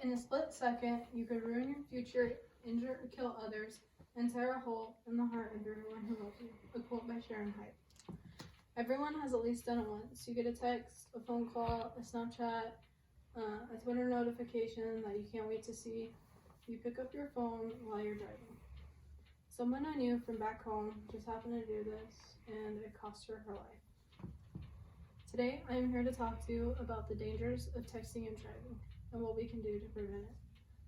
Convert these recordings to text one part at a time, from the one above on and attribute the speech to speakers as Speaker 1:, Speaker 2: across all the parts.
Speaker 1: In a split second, you could ruin your future, injure or kill others, and tear a hole in the heart of everyone who loves you. A quote by Sharon Hyde. Everyone has at least done it once. You get a text, a phone call, a Snapchat, a Twitter notification that you can't wait to see. You pick up your phone while you're driving. Someone I knew from back home just happened to do this, and it cost her life. Today, I am here to talk to you about the dangers of texting and driving, and what we can do to prevent it.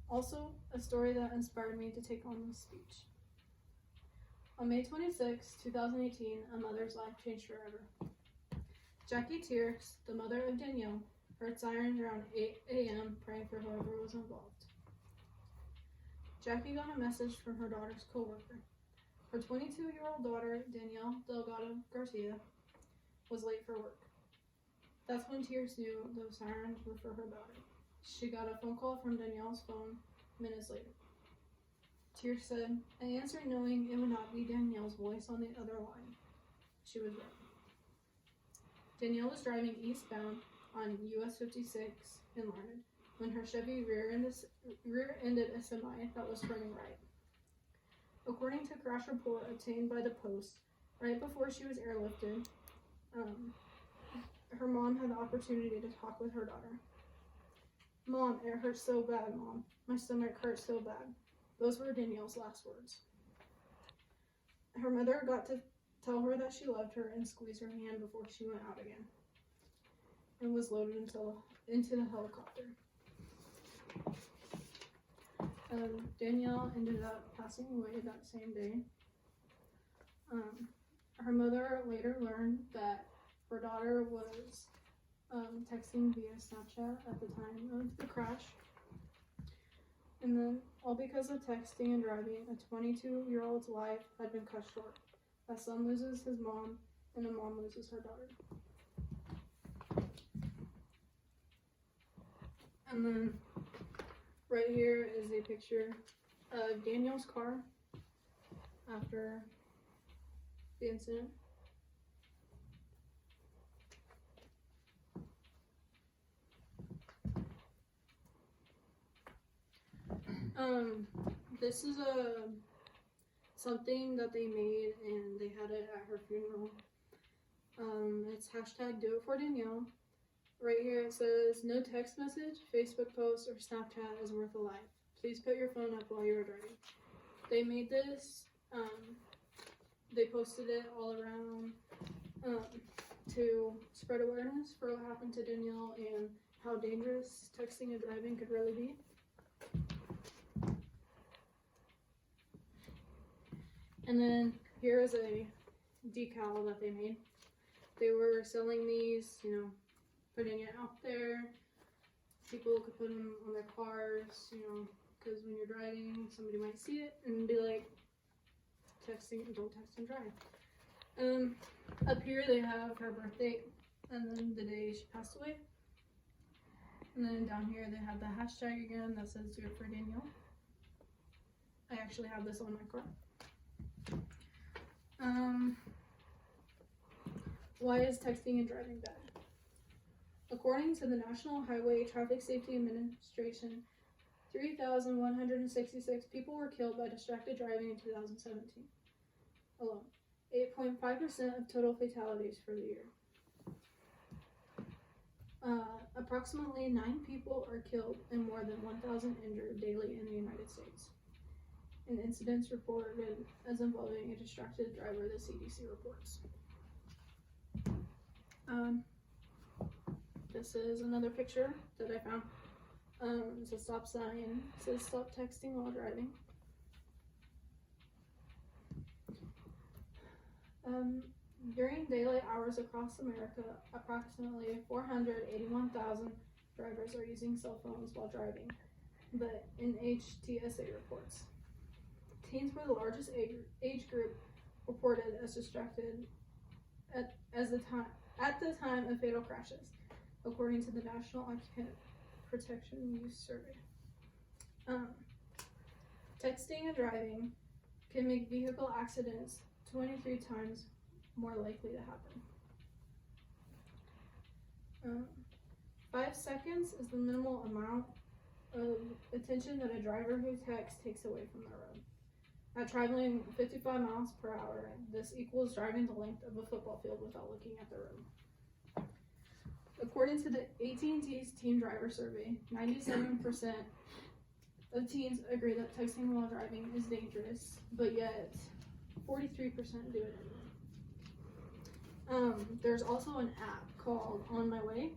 Speaker 1: Also, a story that inspired me to take on this speech. On May 26, 2018, a mother's life changed forever. Jackie Tears, the mother of Danielle, heard sirens around 8 a.m. praying for whoever was involved. Jackie got a message from her daughter's coworker. Her 22-year-old daughter, Danielle Delgado Garcia, was late for work. That's when Tears knew those sirens were for her daughter. She got a phone call from Danielle's phone minutes later. Tears said, "I answered knowing it would not be Danielle's voice on the other line." She was right. Danielle was driving eastbound on US 56 in Larned when her Chevy rear-ended a semi that was turning right. According to a crash report obtained by the Post, right before she was airlifted, her mom had the opportunity to talk with her daughter. "Mom, it hurts so bad, Mom. My stomach hurts so bad." Those were Danielle's last words. Her mother got to tell her that she loved her and squeeze her hand before she went out again, and was loaded into the helicopter. Danielle ended up passing away that same day. Her mother later learned that her daughter was texting via Snapchat at the time of the crash. And then, all because of texting and driving, a 22-year-old's life had been cut short. A son loses his mom, and a mom loses her daughter. And then, right here is a picture of Danielle's car after the incident. This is something that they made, and they had it at her funeral. It's hashtag do it for Danielle. Right here it says, "No text message, Facebook post, or Snapchat is worth a life. Please put your phone up while you are driving." They made this, they posted it all around to spread awareness for what happened to Danielle and how dangerous texting and driving could really be. And then here is a decal that they made. They were selling these, putting it out there. People could put them on their cars, because when you're driving, somebody might see it and be like, texting, don't text and drive. Up here they have her birth date and then the day she passed away. And then down here they have the hashtag again that says do it for Danielle. I actually have this on my car. Why is texting and driving bad? According to the National Highway Traffic Safety Administration, 3,166 people were killed by distracted driving in 2017 alone, 8.5% of total fatalities for the year. Approximately 9 people are killed and more than 1,000 injured daily in the United States. In incidents reported as involving a distracted driver, the CDC reports. This is another picture that I found. It's a stop sign. It says stop texting while driving. During daylight hours across America, approximately 481,000 drivers are using cell phones while driving, the NHTSA reports. Teens were the largest age group reported as distracted at the time of fatal crashes, according to the National Occupant Protection Youth Survey. Texting and driving can make vehicle accidents 23 times more likely to happen. 5 seconds is the minimal amount of attention that a driver who texts takes away from the road. At traveling 55 miles per hour, this equals driving the length of a football field without looking at the road. According to the AT&T's Teen Driver Survey, 97% of teens agree that texting while driving is dangerous, but yet 43% do it anyway. There's also an app called On My Way.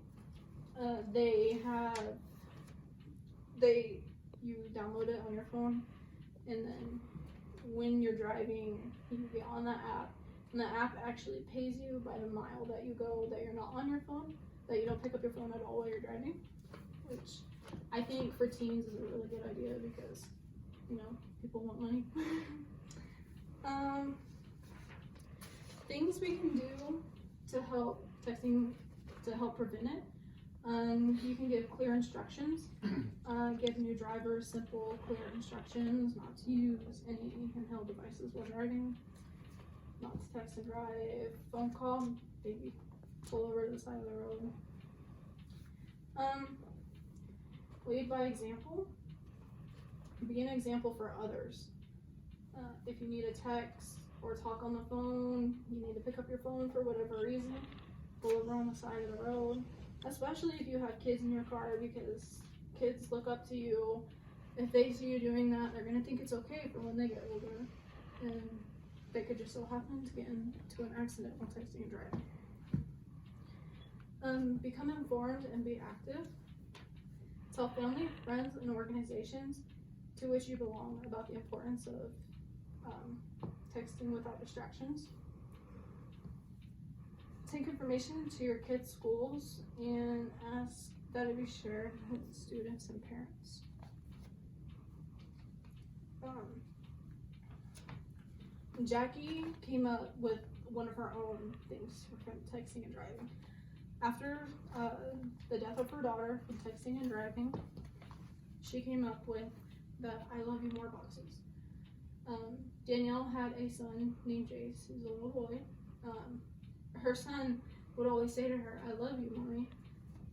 Speaker 1: You download it on your phone, and then when you're driving, you get on the app, and the app actually pays you by the mile that you go that you're not on your phone, that you don't pick up your phone at all while you're driving, which I think for teens is a really good idea because, people want money. Things we can do to help texting, to help prevent it. You can give clear instructions. Give new drivers simple, clear instructions not to use any handheld devices while driving, not to text and drive, phone call, maybe pull over to the side of the road. Lead by example. Be an example for others. If you need a text or talk on the phone, you need to pick up your phone for whatever reason, pull over on the side of the road. Especially if you have kids in your car, because kids look up to you. If they see you doing that, they're gonna think it's okay for when they get older, and they could just so happen to get into an accident while texting and driving. Become informed and be active. Tell family, friends, and organizations to which you belong about the importance of texting without distractions. Take information to your kids' schools and ask that it be shared with students and parents. Jackie came up with one of her own things from texting and driving. After the death of her daughter from texting and driving, she came up with the I Love You More boxes. Danielle had a son named Jace, who's a little boy. Her son would always say to her, I love you, Mommy.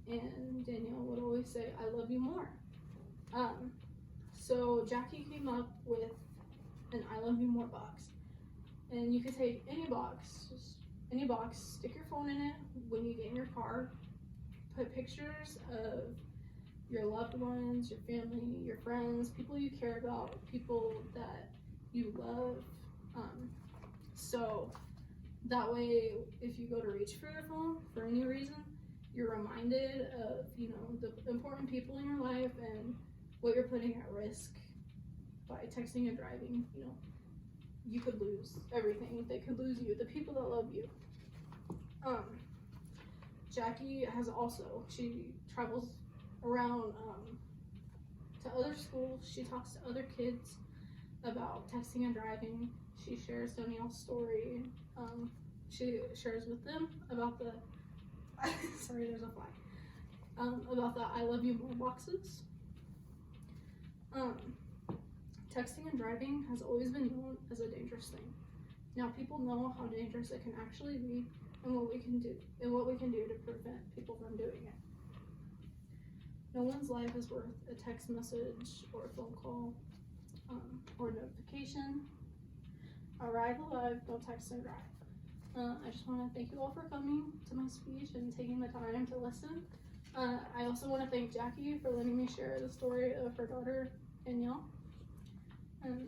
Speaker 1: And Danielle would always say, I love you more. So Jackie came up with an I Love You More box. And you could take any box, stick your phone in it when you get in your car, put pictures of your loved ones, your family, your friends, people you care about, people that you love. So that way, if you go to reach for your phone for any reason, you're reminded of, the important people in your life and what you're putting at risk by texting and driving. You could lose everything. They could lose you, the people that love you. Jackie she travels around to other schools. She talks to other kids about texting and driving. She shares Danielle's story. She shares with them about the sorry, there's a fly. About the I Love You More boxes. Texting and driving has always been known as a dangerous thing. Now people know how dangerous it can actually be and what we can do to prevent people from doing it. No one's life is worth a text message or a phone call or notification. Arrive alive, don't text and drive. I just want to thank you all for coming to my speech and taking the time to listen. I also want to thank Jackie for letting me share the story of her daughter, Danielle. And